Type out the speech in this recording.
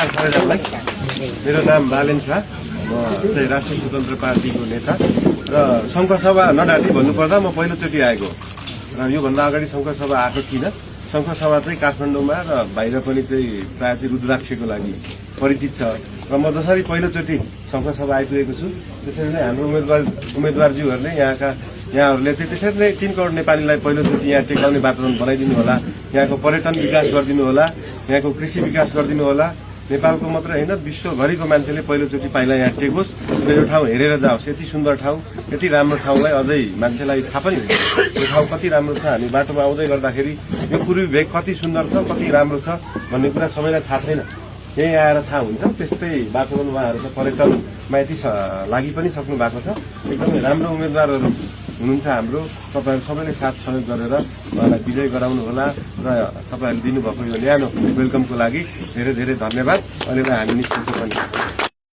नमस्कार सबैजनालाई। मेरो नाम बालेन शाह, म चाहिँ राष्ट्रिय स्वतन्त्र पार्टीको नेता र शङ्खसभा नडाटी भन्नुपर्दा म पहिलोचोटि आएको र योभन्दा अगाडि शङ्खसभा आएको थिइनँ। शङ्खसभा चाहिँ काठमाडौँमा र बाहिर पनि चाहिँ प्रायः चाहिँ रुद्राक्षको लागि परिचित छ र म जसरी पहिलोचोटि शङ्खसभा आइपुगेको छु त्यसरी नै हाम्रो उम्मेदवारज्यूहरूले यहाँहरूले चाहिँ त्यसरी नै 3 करोड नेपालीलाई पहिलोचोटि यहाँ टेकाउने वातावरण बनाइदिनु होला, यहाँको पर्यटन विकास गरिदिनु होला, यहाँको कृषि विकास गरिदिनु होला। नेपालको मात्र होइन विश्वभरिको मान्छेले पहिलोचोटि पाइला यहाँ टेकोस् र यो ठाउँ हेरेर जाओस्। यति सुन्दर ठाउँ, यति राम्रो ठाउँलाई अझै मान्छेलाई थाहा पनि हुँदैन यो ठाउँ कति राम्रो छ। हामी बाटोमा आउँदै गर्दाखेरि यो पूर्वी भेग कति सुन्दर छ, कति राम्रो छ भन्ने कुरा सबैलाई थाहा छैन, यहीँ आएर थाहा हुन्छ। त्यस्तै वातावरण उहाँहरू त पर्यटनमा यति लागि पनि सक्नु भएको छ। एकदमै राम्रो उम्मेदवारहरू हुनुहुन्छ हाम्रो। तपाईँहरू सबैले साथ सहयोग गरेर उहाँलाई विजय गराउनु होला र तपाईँहरूले दिनुभएको यो न्यानो वेलकमको लागि धेरै धेरै धन्यवाद। अहिले हामी निस्किन्छौँ पनि।